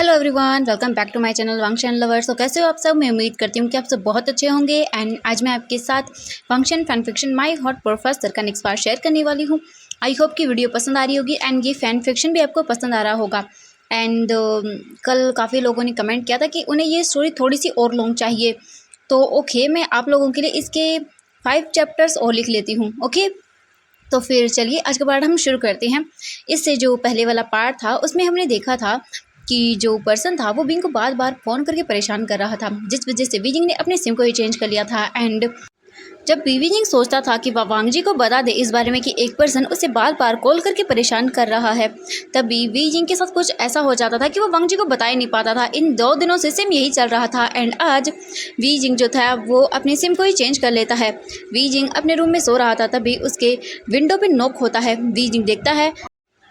Hello everyone, welcome back to my channel function lovers. तो कैसे हो आप सब? मैं उम्मीद करती हूँ कि आप सब बहुत अच्छे होंगे। एंड आज मैं आपके साथ function fan fiction my hot professor का नेक्स्ट पार्ट शेयर करने वाली हूँ। आई होप कि वीडियो पसंद आ रही होगी एंड ये फैन फिक्शन भी आपको पसंद आ रहा होगा। एंड कल काफ़ी लोगों ने कमेंट किया था कि उन्हें ये स्टोरी थोड़ी सी और लॉन्ग चाहिए, तो ओके मैं आप लोगों के लिए इसके 5 चैप्टर्स और लिख लेती हूँ। ओके, तो फिर चलिए आज का पार्ट हम शुरू करते हैं। इससे जो पहले वाला पार्ट था उसमें हमने देखा था कि जो पर्सन था वो विंग को बार बार फ़ोन करके परेशान कर रहा था, जिस वजह से विजिंग ने अपने सिम को ही चेंज कर लिया था। एंड जब विजिंग सोचता था कि वह वांग जी को बता दे इस बारे में कि एक पर्सन उसे बार बार कॉल करके परेशान कर रहा है, तभी विजिंग के साथ कुछ ऐसा हो जाता था कि वो वांग जी को बता ही नहीं पाता था। इन 2 दिनों से सिम यही चल रहा था। एंड आज विजिंग जो था वो अपने सिम को ही चेंज कर लेता है। विजिंग अपने रूम में सो रहा था, तभी उसके विंडो पे नॉक होता है। विजिंग देखता है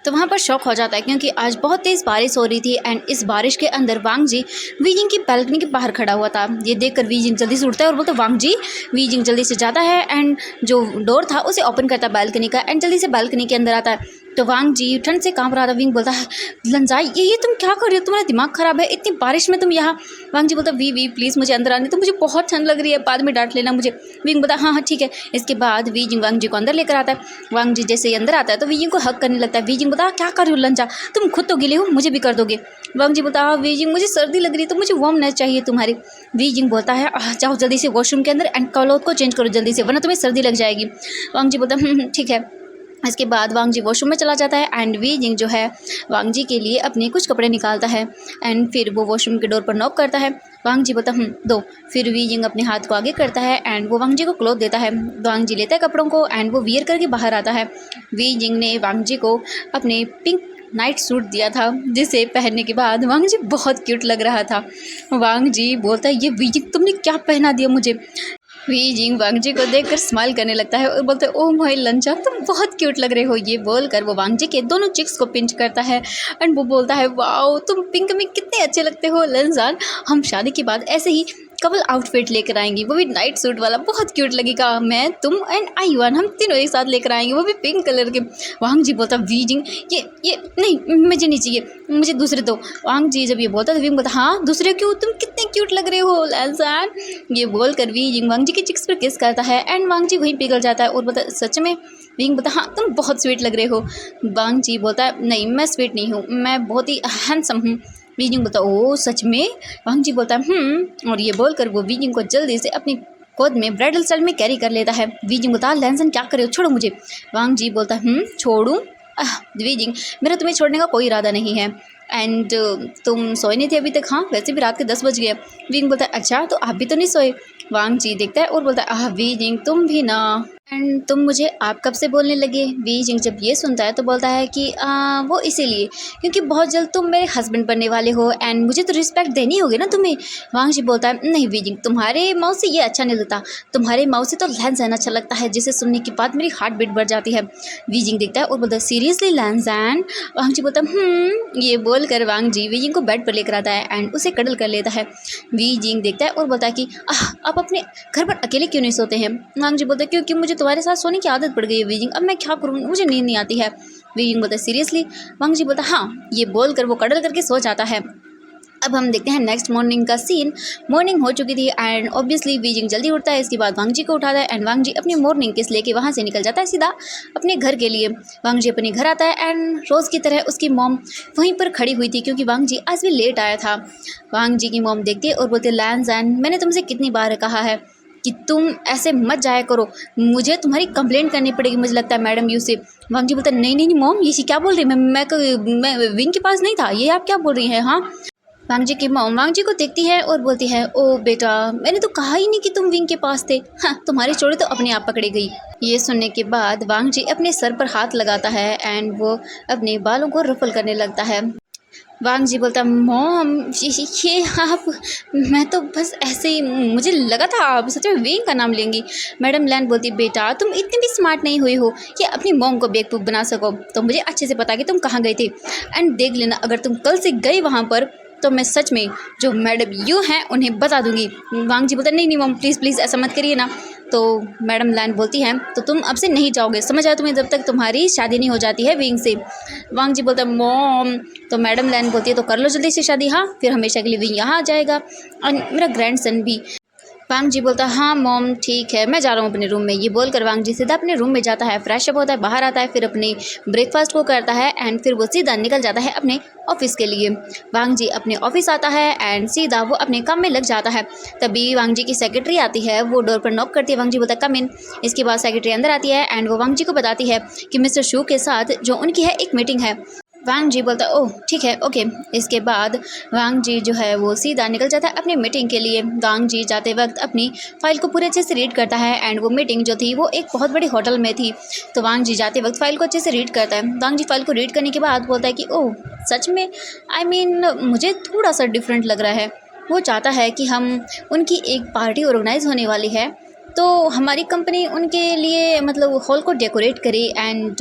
तो वहाँ पर शॉक हो जाता है, क्योंकि आज बहुत तेज़ बारिश हो रही थी। एंड इस बारिश के अंदर वांग जी विजिंग की बालकनी के बाहर खड़ा हुआ था। ये देखकर विजिंग जल्दी से उठता है और बोलता है वांग जी। विजिंग जल्दी से जाता है एंड जो डोर था उसे ओपन करता है बालकनी का, एंड जल्दी से बालकनी के अंदर आता है। तो वांग जी ठंड से कांप रहा था। विंग बोलता है लंजाई ये तुम क्या कर रही हो, तुम्हारा दिमाग खराब है, इतनी बारिश में तुम यहाँ। वांग जी बोलता वी प्लीज़ मुझे अंदर आने, तो मुझे बहुत ठंड लग रही है, बाद में डांट लेना मुझे। विंग बोलता हाँ हाँ ठीक है। इसके बाद विजिंग वांग जी को अंदर लेकर आता है। वांग जी जैसे ही अंदर आता है तो विजिंग को हक करने लगता है। विजिंग बोलता क्या कर रही हो लंजा, तुम खुद तो गिले हो, मुझे भी कर दोगे। वांग जी बोलता विजिंग मुझे सर्दी लग रही है तो मुझे वार्मनेस चाहिए तुम्हारी। विजिंग बोलता है जाओ जल्दी से वॉशरूम के अंदर एंड क्लॉथ को चेंज करो जल्दी से, वरना तुम्हें सर्दी लग जाएगी। वांग जी बोलता ठीक है। इसके बाद वांग जी वॉशरूम में चला जाता है एंड विजिंग जो है वांग जी के लिए अपने कुछ कपड़े निकालता है। एंड फिर वो वॉशरूम के डोर पर नॉक करता है। वांग जी बोलता दो। फिर विजिंग अपने हाथ को आगे करता है एंड वो वांग जी को क्लॉथ देता है। वांग जी लेता है कपड़ों को एंड वो वियर करके बाहर आता है। विजिंग ने वांग जी को अपने पिंक नाइट सूट दिया था, जिसे पहनने के बाद वांग जी बहुत क्यूट लग रहा था। वांग जी बोलता है ये विजिंग तुमने क्या पहना दिया मुझे। विजिंग वांग जी को देखकर स्माइल करने लगता है और बोलते है ओह माय लंचा तुम बहुत क्यूट लग रहे हो। ये बोलकर वो वांग जी के दोनों चिक्स को पिंच करता है एंड वो बोलता है वाओ तुम पिंक में कितने अच्छे लगते हो लंजान, हम शादी के बाद ऐसे ही कपल आउटफिट लेकर आएंगे, वो भी नाइट सूट वाला, बहुत क्यूट लगेगा। मैं तुम एंड आईवान हम तीनों एक साथ लेकर आएंगे, वो भी पिंक कलर के। वांग जी बोलता विजिंग ये नहीं मुझे नहीं चाहिए, मुझे दूसरे दो। वांग जी जब ये बोलता तो विजिंग बोलता हाँ दूसरे क्यों, तुम कितने क्यूट लग रहे हो लंजान। ये बोलकर विजिंग वांग जी के चिक्स पर किस करता है एंड वांग जी वहीं पिघल जाता है और बोलता सच में। विजिंग बोलता हाँ तुम बहुत स्वीट लग रहे हो। वांग जी बोलता है नहीं मैं स्वीट नहीं हूँ, मैं बहुत ही हैंडसम हूँ। विजिंग बोलता ओह सच में। वांग जी बोलता और ये बोलकर वो विजिंग को जल्दी से अपनी गोद में ब्राइडल स्टाइल में कैरी कर लेता है। विजिंग बोलता लैंसन क्या करे हो, छोड़ो मुझे। वांग जी बोलता छोड़ूं। विजिंग मेरा तुम्हें छोड़ने का कोई इरादा नहीं है एंड तुम सोए नहीं थे अभी तक। हाँ वैसे भी रात के 10 बज गए। विजिंग बोलता है अच्छा तो आप भी तो नहीं सोए। वांग जी देखता है और बोलता है विजिंग तुम भी ना, एंड तुम मुझे आप कब से बोलने लगे। विजिंग जब ये सुनता है तो बोलता है कि वो इसीलिए क्योंकि बहुत जल्द तुम मेरे हस्बैंड बनने वाले हो एंड मुझे तो रिस्पेक्ट देनी होगी ना तुम्हें। वांग जी बोलता है नहीं विजिंग तुम्हारे माउथ से ये अच्छा नहीं लगता, तुम्हारे माउथ से तो लैंसन अच्छा लगता है, जिसे सुनने के बाद मेरी हार्ट बीट बढ़ जाती है। विजिंग देखता है और बोलता है सीरियसली लैंसन। वांग जी बोलता ये बोलकर वांग जी विजिंग को बेड पर लेकर आता है एंड उसे कडल कर लेता है। विजिंग देखता है और बोलता है कि आप अपने घर पर अकेले क्यों नहीं सोते हैं। वांग जी बोलता है क्योंकि मुझे तुम्हारे साथ सोने की आदत पड़ गई है विजिंग, अब मैं क्या करूँ, मुझे नींद नहीं आती है। विजिंग बोलता है सीरियसली। वांग जी बोलता हाँ। ये बोलकर वो कडल करके सो जाता है। अब हम देखते हैं नेक्स्ट मॉर्निंग का सीन। मॉर्निंग हो चुकी थी एंड ऑब्वियसली विजिंग जल्दी उठता है। इसके बाद वांग जी को उठाता है एंड वांग जी अपनी मॉर्निंग किस लेके वहाँ से निकल जाता है सीधा अपने घर के लिए। वांग जी अपने घर आता है एंड रोज़ की तरह उसकी मॉम वहीं पर खड़ी हुई थी, क्योंकि वांग जी आज भी लेट आया था। वांग जी की मॉम देखती है और बोलती है लैंसन मैंने तुमसे कितनी बार कहा है कि तुम ऐसे मत जाया करो, मुझे तुम्हारी कंप्लेंट करनी पड़ेगी मुझे लगता है मैडम यू से। वांग जी बोलता है नहीं मॉम ये क्या बोल रही है, मैं विंग के पास नहीं था, ये आप क्या बोल रही हैं। हाँ वांग जी की मॉम वांग जी को देखती है और बोलती है ओ बेटा मैंने तो कहा ही नहीं कि तुम विंग के पास थे, हाँ तुम्हारी चोरी तो अपने आप पकड़ी गई। ये सुनने के बाद वांग जी अपने सर पर हाथ लगाता है एंड वो अपने बालों को रफल करने लगता है। वांग जी बोलता मॉम ये आप, मैं तो बस ऐसे ही मुझे लगा था आप सच में विंग का नाम लेंगी। मैडम लैन बोलती बेटा तुम इतनी भी स्मार्ट नहीं हुई हो कि अपनी मॉम को बेवकूफ़ बना सको, तो मुझे अच्छे से पता कि तुम कहाँ गए थे एंड देख लेना अगर तुम कल से गए वहाँ पर तो मैं सच में जो मैडम यू हैं उन्हें बता दूंगी। वांग जी बोलता नहीं मॉम प्लीज़ ऐसा मत करिए ना। तो मैडम लैन बोलती हैं तो तुम अब से नहीं जाओगे, समझ आया तुम्हें, जब तक तुम्हारी शादी नहीं हो जाती है विंग से। वांग जी बोलता है मॉम। तो मैडम लैन बोलती है तो कर लो जल्दी से शादी, हाँ फिर हमेशा के लिए विंग यहाँ आ जाएगा और मेरा ग्रैंडसन भी। वांग जी बोलता है हाँ मॉम ठीक है, मैं जा रहा हूँ अपने रूम में। ये बोलकर वांग जी सीधा अपने रूम में जाता है, फ्रेश अप होता है, बाहर आता है, फिर अपने ब्रेकफास्ट को करता है एंड फिर वो सीधा निकल जाता है अपने ऑफिस के लिए। वांग जी अपने ऑफिस आता है एंड सीधा वो अपने काम में लग जाता है। तभी वांग जी की सेक्रेटरी आती है, वो डोर पर नॉक करती है। वांग जी बोलता है कम इन। इसके बाद सेक्रेटरी अंदर आती है एंड वो वांग जी को बताती है कि मिस्टर शू के साथ जो उनकी है एक मीटिंग है। वांग जी बोलता है ओह ठीक है ओके। इसके बाद वांग जी जो है वो सीधा निकल जाता है अपनी मीटिंग के लिए। वांग जी जाते वक्त अपनी फ़ाइल को पूरे अच्छे से रीड करता है एंड वो मीटिंग जो थी वो एक बहुत बड़ी होटल में थी। तो वांग जी जाते वक्त फ़ाइल को अच्छे से रीड करता है। वांग जी फ़ाइल को रीड करने के बाद बोलता है कि ओह सच में मुझे थोड़ा सा डिफरेंट लग रहा है। वो चाहता है कि हम उनकी एक पार्टी ऑर्गेनाइज होने वाली है तो हमारी कंपनी उनके लिए हॉल को डेकोरेट करे एंड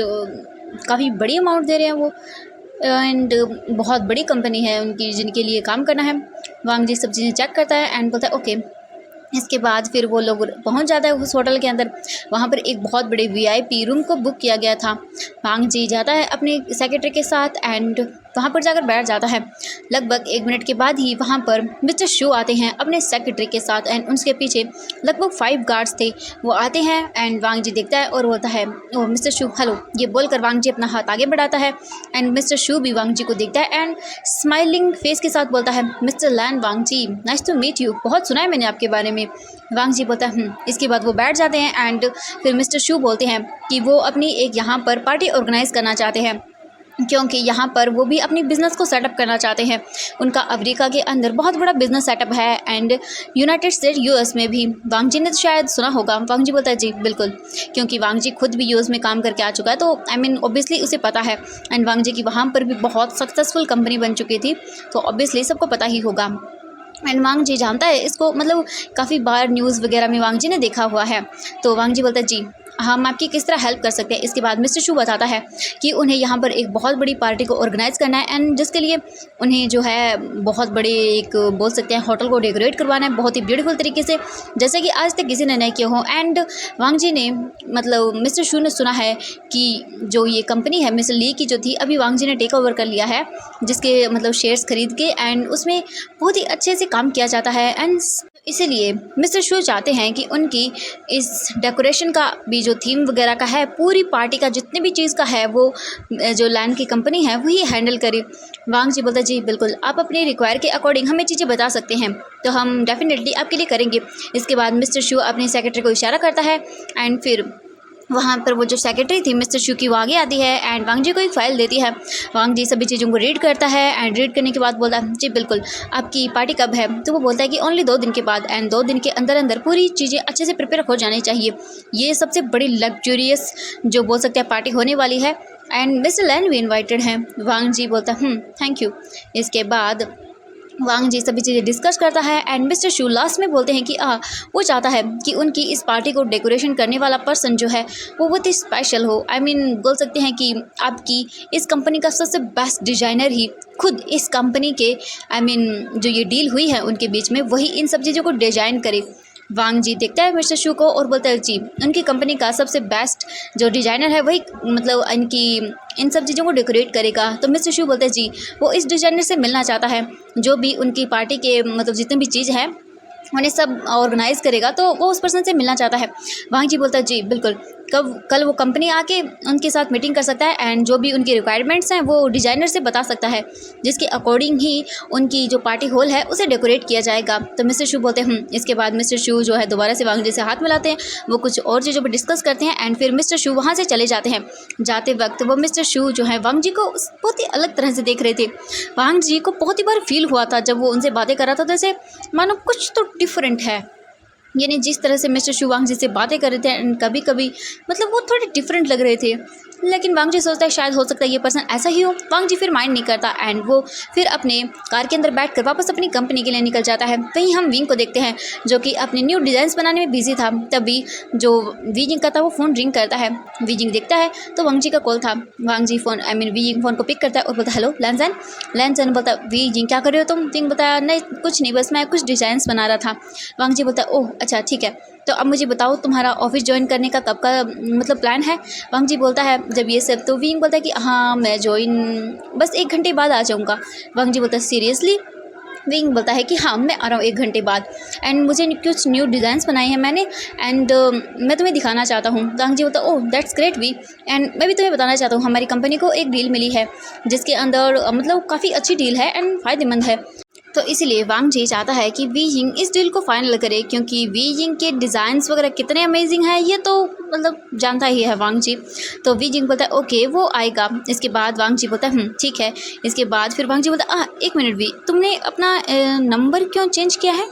काफ़ी बड़ी अमाउंट दे रहे हैं वो एंड बहुत बड़ी कंपनी है उनकी जिनके लिए काम करना है। वांग जी सब चीज़ें चेक करता है एंड बोलता है ओके। इसके बाद फिर वो लोग पहुंच जाता है उस होटल के अंदर। वहाँ पर एक बहुत बड़े वीआईपी रूम को बुक किया गया था। वांग जी जाता है अपने सेक्रेटरी के साथ एंड वहाँ पर जाकर बैठ जाता है। लगभग 1 मिनट के बाद ही वहाँ पर मिस्टर शू आते हैं अपने सेक्रेटरी के साथ एंड उसके पीछे लगभग 5 गार्ड्स थे। वो आते हैं एंड वांग जी देखता है और बोलता है ओह मिस्टर शू हेलो। ये बोलकर वांग जी अपना हाथ आगे बढ़ाता है एंड मिस्टर शू भी वांग जी को देखता है एंड स्माइलिंग फेस के साथ बोलता है mister Lan Wang ji nice to meet you, बहुत सुना है मैंने आपके बारे में। वांग जी बोलता है इसके बाद वो बैठ जाते हैं एंड फिर मिस्टर शू बोलते हैं कि वो अपनी एक यहाँ पर पार्टी ऑर्गेनाइज करना चाहते हैं क्योंकि यहाँ पर वो भी अपनी बिज़नेस को सेटअप करना चाहते हैं। उनका अमेरिका के अंदर बहुत बड़ा बिजनेस सेटअप है एंड यूनाइटेड स्टेट यूएस में भी। वांग जी ने तो शायद सुना होगा। वांग जी बोलता है जी बिल्कुल, क्योंकि वांग जी खुद भी यूएस में काम करके आ चुका है तो ऑब्वियसली उसे पता है एंड वांग जी की वहाँ पर भी बहुत सक्सेसफुल कंपनी बन चुकी थी तो ऑब्वियसली सबको पता ही होगा। एंड वांग जी जानता है इसको, काफ़ी बार न्यूज़ वगैरह में वांग जी ने देखा हुआ है। तो वांग जी बोलता है जी हम आपकी किस तरह हेल्प कर सकते हैं। इसके बाद मिस्टर शू बताता है कि उन्हें यहाँ पर एक बहुत बड़ी पार्टी को ऑर्गेनाइज़ करना है एंड जिसके लिए उन्हें जो है बहुत बड़े एक बोल सकते हैं होटल को डेकोरेट करवाना है बहुत ही ब्यूटीफुल तरीके से जैसे कि आज तक किसी ने नहीं किया हो। एंड वांग जी ने मिस्टर शू ने सुना है कि जो ये कंपनी है मिस्टर ली की जो थी अभी वांग जी ने टेक ओवर कर लिया है जिसके शेयर्स खरीद के एंड उसमें बहुत ही अच्छे से काम किया जाता है एंड इसीलिए मिस्टर शू चाहते हैं कि उनकी इस डेकोरेशन का भी जो थीम वगैरह का है पूरी पार्टी का जितने भी चीज़ का है वो जो लैंड की कंपनी है वही हैंडल करे। वांग जी बोलता है जी बिल्कुल, आप अपने रिक्वायर के अकॉर्डिंग हमें चीज़ें बता सकते हैं तो हम डेफिनेटली आपके लिए करेंगे। इसके बाद मिस्टर शू अपने सेक्रेटरी को इशारा करता है एंड फिर वहाँ पर वो जो सेक्रेटरी थी मिस्टर शू की वो आगे आती है एंड वांग जी को एक फ़ाइल देती है। वांग जी सभी चीज़ों को रीड करता है एंड रीड करने के बाद बोलता है जी बिल्कुल, आपकी पार्टी कब है। तो वो बोलता है कि ओनली 2 दिन के बाद एंड 2 दिन के अंदर अंदर पूरी चीज़ें अच्छे से प्रिपेयर हो जानी चाहिए। ये सबसे बड़ी लग्जूरियस जो बोल सकते हैं पार्टी होने वाली है एंड मिस्टर लैन भी इन्वाइटेड हैं। वांग जी बोलता थैंक यू। इसके बाद वांग जी सभी चीज़ें डिस्कस करता है एंड मिस्टर शू लास्ट में बोलते हैं कि वो चाहता है कि उनकी इस पार्टी को डेकोरेशन करने वाला पर्सन जो है वो बहुत ही स्पेशल हो। बोल सकते हैं कि आपकी इस कंपनी का सबसे बेस्ट डिज़ाइनर ही खुद इस कंपनी के जो ये डील हुई है उनके बीच में वही इन सब चीज़ों को डिज़ाइन करे। वांग जी देखता है मिस्टर शू को और बोलता है जी उनकी कंपनी का सबसे बेस्ट जो डिज़ाइनर है वही इनकी इन सब चीज़ों को डेकोरेट करेगा। तो मिस्टर शू बोलते हैं जी वो इस डिज़ाइनर से मिलना चाहता है जो भी उनकी पार्टी के जितने भी चीज़ हैं उन्हें सब ऑर्गेनाइज़ करेगा तो वो उस पर्सन से मिलना चाहता है। वांग जी बोलता है जी बिल्कुल, कल वो कंपनी आके उनके साथ मीटिंग कर सकता है एंड जो भी उनकी रिक्वायरमेंट्स हैं वो डिज़ाइनर से बता सकता है जिसके अकॉर्डिंग ही उनकी जो पार्टी हॉल है उसे डेकोरेट किया जाएगा। तो मिस्टर शू बोलते हैं इसके बाद मिस्टर शू जो है दोबारा से वांग जी से हाथ मिलाते हैं, वो कुछ और चीज़ों पर डिस्कस करते हैं एंड फिर मिस्टर शू वहाँ से चले जाते हैं। जाते वक्त वो मिस्टर शू जो है वांग जी को बहुत ही अलग तरह से देख रहे थे। वांग जी को बहुत ही बार फील हुआ था जब वो उनसे बातें कर रहा था जैसे मानो कुछ तो डिफरेंट है, यानी जिस तरह से मिस्टर शू वांग जी से बातें कर रहे थे एंड कभी कभी वो थोड़े डिफरेंट लग रहे थे। लेकिन वांग जी सोचता है शायद हो सकता है ये पर्सन ऐसा ही हो। वांग जी फिर माइंड नहीं करता एंड वो फिर अपने कार के अंदर बैठकर वापस अपनी कंपनी के लिए निकल जाता है। वहीं हम विंग को देखते हैं जो कि अपने न्यू डिज़ाइंस बनाने में बिजी था। तभी जो वीजिंग का था वो फ़ोन रिंग करता है। वीजिंग देखता है तो वांग जी का कॉल था। वांग जी वीजिंग फ़ोन को पिक करता है और बोलता है हेलो लैनसन। लैनसन बोलता वीजिंग क्या कर रहे हो तुम। विंग बताया नहीं कुछ नहीं, बस मैं कुछ डिज़ाइंस बना रहा था। वांग जी बोलता ओह अच्छा ठीक है। तो अब मुझे बताओ तुम्हारा ऑफिस ज्वाइन करने का कब का मतलब प्लान है। वांग जी बोलता है जब ये सब, तो विंग बोलता है कि हाँ मैं ज्वाइन बस 1 घंटे बाद आ जाऊँगा। वांग जी बोलता है सीरियसली। विंग बोलता है कि हाँ मैं आ रहा हूँ 1 घंटे बाद, एंड मुझे कुछ न्यू डिज़ाइंस बनाए हैं मैंने, एंड मैं तुम्हें दिखाना चाहता हूँ। वांग जी बोलता है oh that's great we, and मैं भी तुम्हें बताना चाहता हूँ हमारी कंपनी को एक डील मिली है जिसके अंदर मतलब काफ़ी अच्छी डील है एंड फ़ायदेमंद है। तो इसीलिए वांग जी चाहता है कि वी यिंग इस डील को फाइनल करे, क्योंकि वी यिंग के डिज़ाइंस वगैरह कितने अमेजिंग हैं ये तो मतलब जानता ही है वांग जी। तो वी यिंग बोलता है ओके वो आएगा। इसके बाद वांग जी बोलता है ठीक है। इसके बाद फिर वांग जी बोलता है 1 मिनट वी, तुमने अपना नंबर क्यों चेंज किया है।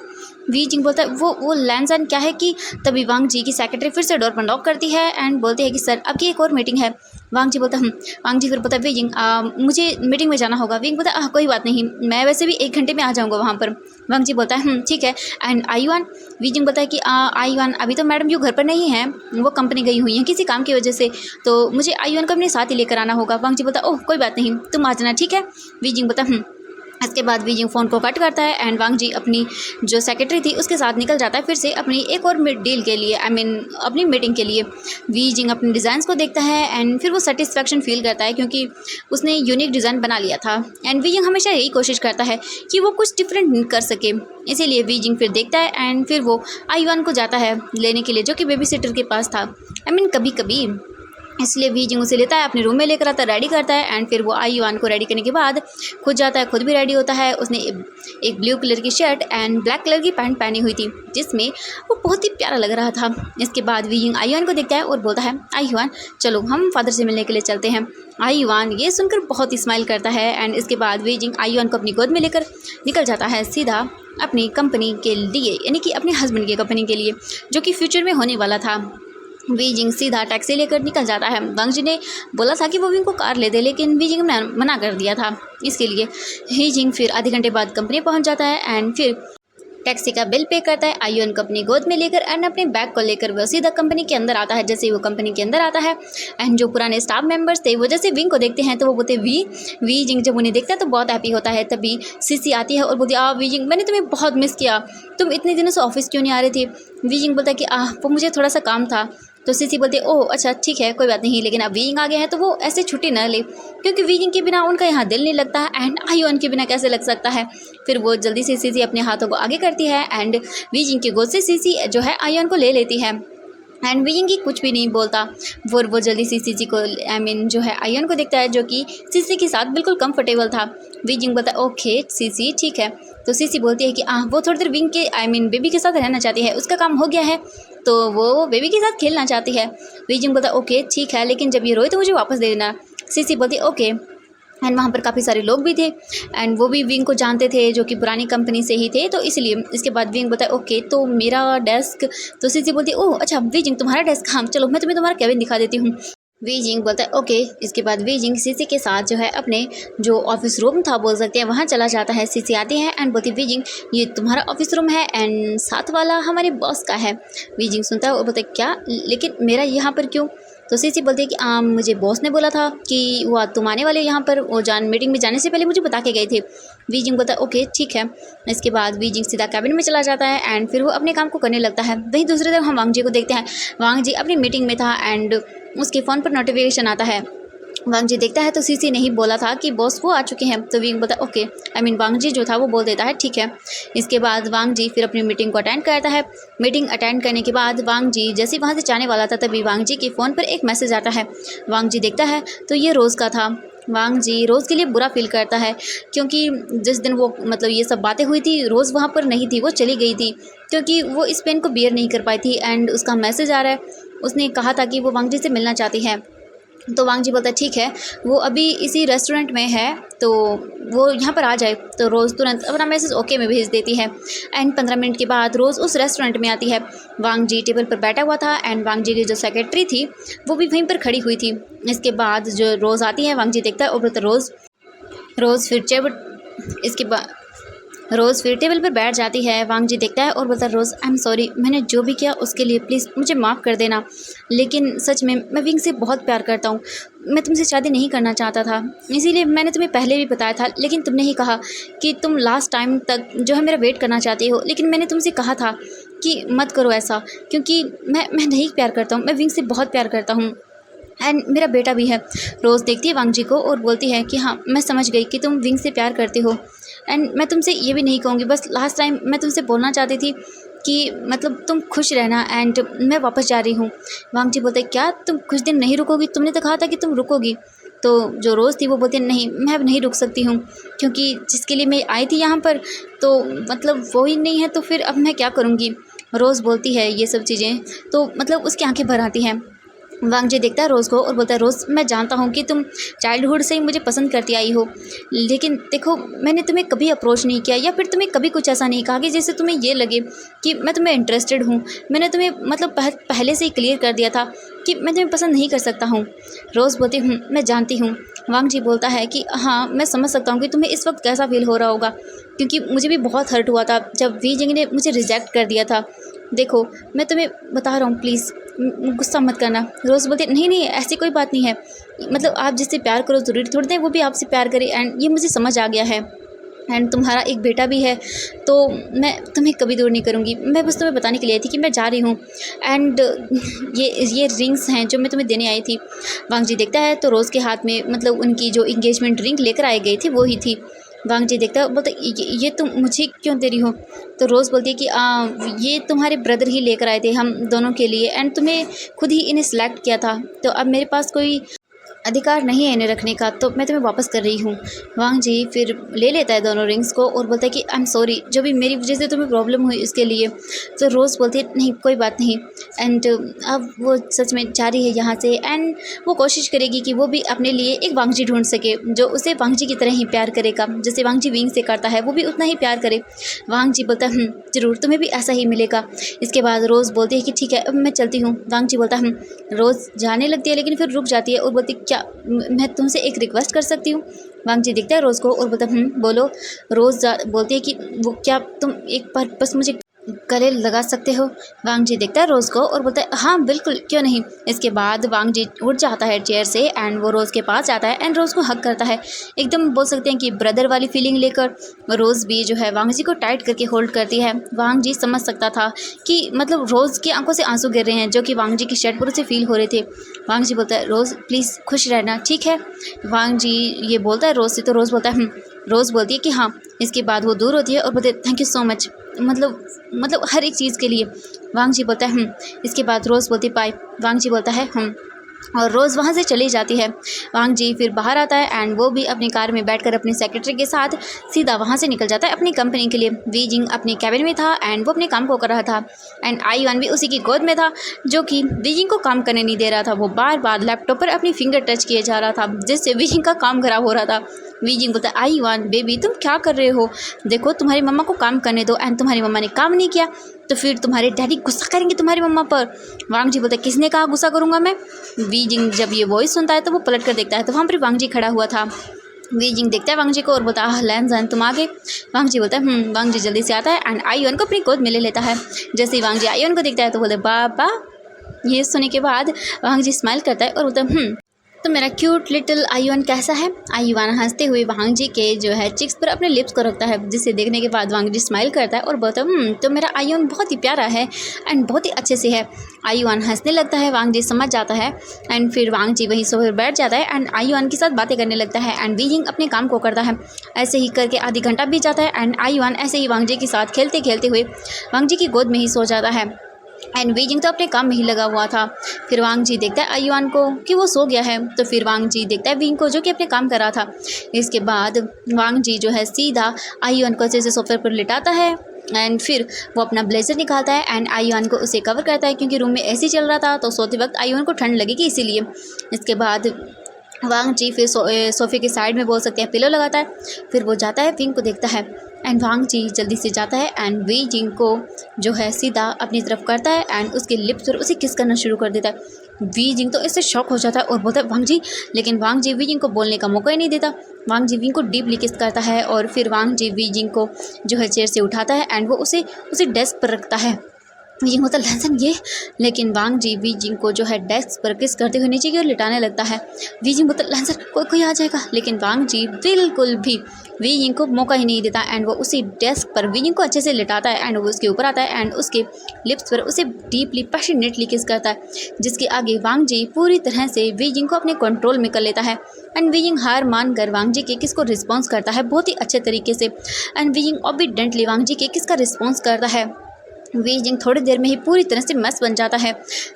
वी जिंग बोलता है वो लैंडलाइन क्या है कि तभी वांग जी की सेक्रेटरी फिर से डोर पर नॉक करती है एंड बोलती है कि सर आपकी एक और मीटिंग है। वांग जी बोलता है वांग जी फिर बोलता है वी जिंग मुझे मीटिंग में जाना होगा। विंग बोलता है कोई बात नहीं, मैं वैसे भी 1 घंटे में आ जाऊँगा वहाँ पर। वांग जी बोलता है ठीक है। एंड आईवान, वी जिंग बोलता है कि आईवान अभी तो मैडम यू घर पर नहीं है, वो कंपनी गई हुई हैं किसी काम की वजह से, तो मुझे आईवान को अपने साथ ही लेकर आना होगा। वांग जी बोलता है ओह कोई बात नहीं तुम आ जाना ठीक है। वी जिंग बोलता है इसके बाद वी जिंग फ़ोन को कट करता है एंड वांग जी अपनी जो सेक्रेटरी थी उसके साथ निकल जाता है फिर से अपनी एक और डील के लिए, आई मीन अपनी मीटिंग के लिए। वी जिंग अपने डिज़ाइंस को देखता है एंड फिर वो सेटिस्फेक्शन फील करता है क्योंकि उसने यूनिक डिज़ाइन बना लिया था एंड वी जिंग हमेशा यही कोशिश करता है कि वो कुछ डिफरेंट कर सके। इसीलिए वी जिंग फिर देखता है एंड फिर वो आईवान को जाता है लेने के लिए जो कि बेबी सिटर के पास था, आई मीन कभी कभी। इसलिए वी जिंग उसे लेता है अपने रूम में लेकर आता है, रेडी करता है एंड फिर वो आईवान को रेडी करने के बाद खुद जाता है, खुद भी रेडी होता है। उसने एक ब्लू कलर की शर्ट एंड ब्लैक कलर की पैंट पहनी हुई थी जिसमें वो बहुत ही प्यारा लग रहा था। इसके बाद वी जिंग आईवान को देखता है और बोलता है आईवान चलो हम फादर से मिलने के लिए चलते हैं। आईवान ये सुनकर बहुत ही स्माइल करता है एंड इसके बाद वी जिंग आईवान को अपनी गोद में लेकर निकल जाता है सीधा अपनी कंपनी के लिए, यानी कि अपने हस्बैंड की कंपनी के लिए जो कि फ्यूचर में होने वाला था। वी जिंग सीधा टैक्सी लेकर निकल जाता है। वांग जी ने बोला था कि वो विंग को कार ले दे लेकिन वी जिंग ने मना कर दिया था, इसके लिए वी जिंग फिर आधे घंटे बाद कंपनी पहुंच जाता है एंड फिर टैक्सी का बिल पे करता है। आईवान को अपनी गोद में लेकर एंड अपने बैग को लेकर वो सीधा कंपनी के अंदर आता है। जैसे ही वो कंपनी के अंदर आता है एंड जो पुराने स्टाफ मेंबर्स थे वो जैसे विंग को देखते हैं तो वो बोलते वी जिंग जब उन्हें देखता है तो बहुत हैप्पी होता है। तभी सीसी आती है और बोलती है वी जिंग मैंने तुम्हें बहुत मिस किया, तुम इतने दिनों से ऑफिस क्यों नहीं आ रहे थे। वी जिंग बोलता है कि वो मुझे थोड़ा सा काम था। तो सीसी बोलते ओह अच्छा ठीक है कोई बात नहीं, लेकिन अब वी जिंग आ गए हैं तो वो ऐसे छुट्टी न ले क्योंकि वी जिंग के बिना उनका यहाँ दिल नहीं लगता है एंड आईवान के बिना कैसे लग सकता है। फिर वो जल्दी से सीसी अपने हाथों को आगे करती है एंड वी जिंग की गोद से सीसी जो है आईवान को ले लेती है एंड वी जिंग कुछ भी नहीं बोलता। वो जल्दी से सीसी को आई मीन जो है आईवान को देखता है जो कि सीसी के साथ बिल्कुल कंफर्टेबल था। वी जिंग बोलता है ओके सीसी ठीक है। तो सीसी बोलती है कि वो थोड़ी देर विंग के आई मीन बेबी के साथ रहना चाहती है, उसका काम हो गया है तो वो बेबी के साथ खेलना चाहती है। वी जिंग बोलता है ओके ठीक है लेकिन जब ये रोए तो मुझे वापस दे देना। सीसी बोलती है ओके। एंड वहाँ पर काफ़ी सारे लोग भी थे एंड वो भी विंग को जानते थे जो कि पुरानी कंपनी से ही थे, तो इसलिए इसके बाद विंग बोलता है ओके तो मेरा डेस्क। तो सीसी बोलती है ओह अच्छा वी जिंग तुम्हारा डेस्क, हाँ चलो मैं तुम्हें तुम्हारा केबिन दिखा देती हूँ। वी जिंग बोलता है ओके। इसके बाद वी जिंग सीसी के साथ जो है अपने जो ऑफिस रूम था बोल सकते हैं वहाँ चला जाता है। सीसी आती है एंड बोलती है वी जिंग ये तुम्हारा ऑफिस रूम है एंड साथ वाला हमारे बॉस का है। वी जिंग सुनता है और बोलता है क्या लेकिन मेरा यहाँ पर क्यों। तो सीसी बोलती है कि मुझे बॉस ने बोला था कि वो तुम आने वाले यहाँ पर, वो मीटिंग में जाने से पहले मुझे बता के गए थे। वी जिंग बोलता है ओके ठीक है। इसके बाद वी जिंग सीधा कैबिन में चला जाता है एंड फिर वो अपने काम को करने लगता है। वहीं दूसरी तरफ हम वांग जी को देखते हैं। वांग जी अपनी मीटिंग में था एंड उसके फ़ोन पर नोटिफिकेशन आता है। वांग जी देखता है तो सीसी नहीं बोला था कि बॉस वो आ चुके हैं। तो विंग बोलता है ओके, आई मीन वांग जी जो था वो बोल देता है ठीक है। इसके बाद वांग जी फिर अपनी मीटिंग को अटेंड करता है। मीटिंग अटेंड करने के बाद वांग जी जैसे वहाँ से जाने वाला था तभी वांग जी के फ़ोन पर एक मैसेज आता है। वांग जी देखता है तो ये रोज़ का था। वांग जी रोज़ के लिए बुरा फील करता है क्योंकि जिस दिन वो मतलब ये सब बातें हुई थी रोज़ वहाँ पर नहीं थी, वो चली गई थी क्योंकि वो इस पेन को बियर नहीं कर पाई थी एंड उसका मैसेज आ रहा है। उसने कहा था कि वो वांग जी से मिलना चाहती है। तो वांग जी बोलता है ठीक है वो अभी इसी रेस्टोरेंट में है तो वो यहाँ पर आ जाए। तो रोज़ तुरंत अपना मैसेज ओके में भेज देती है एंड 15 मिनट के बाद रोज़ उस रेस्टोरेंट में आती है। वांग जी टेबल पर बैठा हुआ था एंड वांग जी की जो सेक्रेटरी थी वो भी वहीं पर खड़ी हुई थी। इसके बाद जो रोज़ आती है वांग जी देखता है और बोलता रोज़ फिर टेबल पर बैठ जाती है। वांग जी देखता है और बोलता है रोज़ आई एम सॉरी, मैंने जो भी किया उसके लिए प्लीज़ मुझे माफ़ कर देना, लेकिन सच में मैं विंग से बहुत प्यार करता हूँ। मैं तुमसे शादी नहीं करना चाहता था, इसीलिए मैंने तुम्हें पहले भी बताया था, लेकिन तुमने ही कहा कि तुम लास्ट टाइम तक जो है मेरा वेट करना चाहती हो। लेकिन मैंने तुमसे कहा था कि मत करो ऐसा, क्योंकि मैं नहीं प्यार करता हूँ, मैं विंग से बहुत प्यार करता हूँ एंड मेरा बेटा भी है। रोज़ देखती है वांग जी को और बोलती है कि हाँ, मैं समझ गई कि तुम विंग से प्यार करते हो एंड मैं तुमसे ये भी नहीं कहूँगी, बस लास्ट टाइम मैं तुमसे बोलना चाहती थी कि मतलब तुम खुश रहना एंड मैं वापस जा रही हूँ। वांग जी बोलते क्या तुम कुछ दिन नहीं रुकोगी? तुमने तो कहा था कि तुम रुकोगी। तो जो रोज़ थी वो बोलती है नहीं, मैं अब नहीं रुक सकती हूँ, क्योंकि जिसके लिए मैं आई थी यहाँ पर तो मतलब वो ही नहीं है, तो फिर अब मैं क्या करूँगी। रोज़ बोलती है ये सब चीज़ें तो मतलब उसकी आंखें भर आती हैं। वांग जी देखता है रोज़ को और बोलता है रोज़, मैं जानता हूँ कि तुम चाइल्डहुड से ही मुझे पसंद करती आई हो, लेकिन देखो मैंने तुम्हें कभी अप्रोच नहीं किया या फिर तुम्हें कभी कुछ ऐसा नहीं कहा कि जिससे तुम्हें ये लगे कि मैं तुम्हें इंटरेस्टेड हूँ। मैंने तुम्हें मतलब पहले से ही क्लियर कर दिया था कि मैं तुम्हें पसंद नहीं कर सकता हूँ। रोज़ बोलती हूँ मैं जानती हूँ। वांग जी बोलता है कि हाँ, मैं समझ सकता हूँ कि तुम्हें इस वक्त कैसा फील हो रहा होगा, क्योंकि मुझे भी बहुत हर्ट हुआ था जब वी जिंग ने मुझे रिजेक्ट कर दिया था। देखो मैं तुम्हें बता रहा हूँ, प्लीज़ गुस्सा मत करना। रोज़ बोलते नहीं नहीं, ऐसी कोई बात नहीं है, मतलब आप जिससे प्यार करो ज़रूरी थोड़ी दें वो भी आपसे प्यार करे, एंड ये मुझे समझ आ गया है एंड तुम्हारा एक बेटा भी है, तो मैं तुम्हें कभी दूर नहीं करूँगी। मैं बस तुम्हें बताने के लिए आई थी कि मैं जा रही हूँ एंड ये रिंग्स हैं जो मैं तुम्हें देने आई थी। वांग जी देखता है तो रोज़ के हाथ में मतलब उनकी जो इंगेजमेंट रिंग लेकर आए गई थी वो ही थी। वांग जी देखता है बोलता ये तुम मुझे क्यों दे रही हो? तो रोज़ बोलती है कि ये तुम्हारे ब्रदर ही लेकर आए थे हम दोनों के लिए एंड तुम्हें खुद ही इन्हें सेलेक्ट किया था, तो अब मेरे पास कोई अधिकार नहीं है इन्हें रखने का, तो मैं तुम्हें वापस कर रही हूँ। वांग जी फिर ले लेता है दोनों रिंग्स को और बोलता है कि आई एम सॉरी, जो भी मेरी वजह से तुम्हें प्रॉब्लम हुई उसके लिए। तो रोज़ बोलती है नहीं कोई बात नहीं एंड अब वो सच में जा रही है यहाँ से एंड वो कोशिश करेगी कि वो भी अपने लिए एक वांग जी ढूंढ सके जो उसे वांग जी की तरह ही प्यार करेगा, जैसे वांग जी विंग से करता है वो भी उतना ही प्यार करे। वांग जी बोलता है ज़रूर तुम्हें भी ऐसा ही मिलेगा। इसके बाद रोज़ बोलती है कि ठीक है अब मैं चलती हूँ। वांग जी बोलता है रोज़ जाने लगती है लेकिन फिर रुक जाती है और बोलती क्या मैं तुमसे एक रिक्वेस्ट कर सकती हूँ? वांग जी देखता है रोज़ को और बोलता बोलो। रोज़ बोलती है कि वो क्या तुम एक बार बस मुझे गले लगा सकते हो? वांग जी देखता है रोज़ को और बोलता है हाँ बिल्कुल, क्यों नहीं। इसके बाद वांग जी उठ जाता है चेयर से एंड वो रोज़ के पास जाता है एंड रोज़ को हक करता है, एकदम बोल सकते हैं कि ब्रदर वाली फीलिंग लेकर। रोज़ भी जो है वांग जी को टाइट करके होल्ड करती है। वांग जी समझ सकता था कि मतलब रोज़ की आंखों से आंसू गिर रहे हैं जो कि वांग जी की शर्ट से फील हो रहे थे। वांग जी बोलता है रोज़ प्लीज़ खुश रहना, ठीक है। वांग जी ये बोलता है रोज़ से तो रोज़ बोलता है रोज़ बोलती है कि हाँ। इसके बाद वो दूर होती है और बोलते थैंक यू सो मच, मतलब हर एक चीज़ के लिए। वांग जी बोलता है इसके बाद रोज़ बोलती बाय। वांग जी बोलता है और रोज़ वहाँ से चली जाती है। वांग जी फिर बाहर आता है एंड वो भी अपनी कार में बैठकर अपने सेक्रेटरी के साथ सीधा वहाँ से निकल जाता है अपनी कंपनी के लिए। वी जिंग अपने कैबिन में था एंड वो अपने काम को कर रहा था एंड आई वन भी उसी की गोद में था, जो कि वी जिंग को काम करने नहीं दे रहा था। वो बार बार लैपटॉप पर अपनी फिंगर टच किए जा रहा था जिससे वी जिंग का काम खराब हो रहा था। वी जिंग बोलता आई वन बेबी तुम क्या कर रहे हो? देखो तुम्हारी मम्मा को काम करने दो एंड तुम्हारी मम्मा ने काम नहीं किया तो फिर तुम्हारे डैडी गुस्सा करेंगे तुम्हारी मम्मा पर। वांग जी बोलता है किसने कहा गुस्सा करूँगा मैं? वी जिंग जब ये वॉइस सुनता है तो वो पलट कर देखता है तो वहाँ पर वांग जी खड़ा हुआ था। वी जिंग देखता है वांग जी को और बोलता है लैन जैन तुम आ गए। वांग जी बोलता है वांग जी जल्दी से आता है एंड आई वन को अपनी गोद में ले लेता है। जैसे ही वांग जी आई वन को देखता है तो बोलते बाबा। ये सुनने के बाद वांग जी स्माइल करता है और बोलता है तो मेरा क्यूट लिटिल आईवन कैसा है? आईवन हंसते हुए वांग जी के जो है चिक्स पर अपने लिप्स को रखता है, जिसे देखने के बाद वांग जी स्माइल करता है और बोलता है तो मेरा आईवन बहुत ही प्यारा है एंड बहुत ही अच्छे से है। आईवन हंसने लगता है, वांग जी समझ जाता है एंड फिर वांग जी वहीं सोफे पर बैठ जाता है एंड आईवन के साथ बातें करने लगता है एंड वी जिंग अपने काम को करता है। ऐसे ही करके आधी घंटा बीत जाता है एंड आईवन ऐसे ही वांग जी के साथ खेलते खेलते हुए वांग जी की गोद में ही सो जाता है एंड वी जिंग तो अपने काम में ही लगा हुआ था। फिर वांग जी देखता है आईवान को कि वो सो गया है तो फिर वांग जी देखता है विंग को जो कि अपने काम कर रहा था। इसके बाद वांग जी जो है सीधा आईवान को अच्छे से सोफे पर लिटाता है एंड फिर वो अपना ब्लेजर निकालता है एंड आईवान को उसे कवर करता है क्योंकि रूम में एसी चल रहा था तो सोते वक्त आईवान को ठंड लगेगी इसीलिए। इसके बाद वांग जी फिर सोफे के साइड में बोल सकते हैं पिलो लगाता है। फिर वो जाता है विंग को देखता है एंड वांग जी जल्दी से जाता है एंड वी जिंग को जो है सीधा अपनी तरफ करता है एंड उसके लिप्स पर उसे किस करना शुरू कर देता है। वी जिंग तो इससे शॉक हो जाता है और बोलता है वांग जी, लेकिन वांग जी वी जिंग को बोलने का मौका ही नहीं देता। वांग जी विंग को डीपली किस करता है और फिर वांग जी वी जिंग को जो है चेयर से उठाता है एंड वो उसे डेस्क पर रखता है। वीजिंग होता लहसन ये, लेकिन वांग जी वीजिंग को जो है डेस्क पर किस करते हुए नीचे की ओर लिटाने लगता है। वीजिंग होता लहसन कोई आ जाएगा, लेकिन वांग जी बिल्कुल भी वीजिंग को मौका ही नहीं देता एंड वो उसी डेस्क पर वीजिंग को अच्छे से लिटाता है एंड वो उसके ऊपर आता है एंड उसके लिप्स पर उसे डीपली पैशनेटली किस करता है, जिसके आगे वांग जी पूरी तरह से वीजिंग को अपने कंट्रोल में कर लेता है एंड वीजिंग हार मानकर वांग जी के किस को रिस्पॉन्स करता है बहुत ही अच्छे तरीके से एंड वीजिंग ओबीडेंटली वांग जी के किस का रिस्पॉन्स करता है। वीजिंग थोड़ी देर में ही पूरी तरह से मस्त बन जाता है।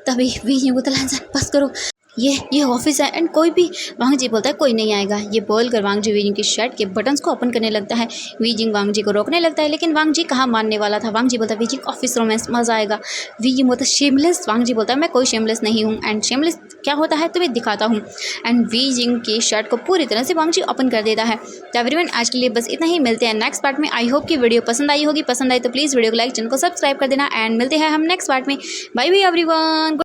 तभी वीजिंग बोलता है बस करो, ये ऑफिस है एंड कोई भी, वांग जी बोलता है कोई नहीं आएगा। ये बोलकर वांग जी वीजिंग की शर्ट के बटन्स को ओपन करने लगता है। वीजिंग वांग जी को रोकने लगता है, लेकिन वांग जी कहाँ मानने वाला था। वांग जी बोलता है वीजिंग ऑफिस रोमांस मजा आएगा। वीजिंग बोलता है शेमलेस। वांग जी बोलता है मैं कोई शेमलेस नहीं हूँ एंड शेमलेस क्या होता है तुम्हें दिखाता हूँ एंड वीजिंग की शर्ट को पूरी तरह से वांग जी ओपन कर देता है। तो एवरीवन आज के लिए बस इतना ही, मिलते हैं नेक्स्ट पार्ट में। आई होप की वीडियो पसंद आई होगी, पसंद आई तो प्लीज़ वीडियो को लाइक, चैनल को सब्सक्राइब कर देना एंड मिलते हैं हम नेक्स्ट पार्ट में। Bye bye everyone.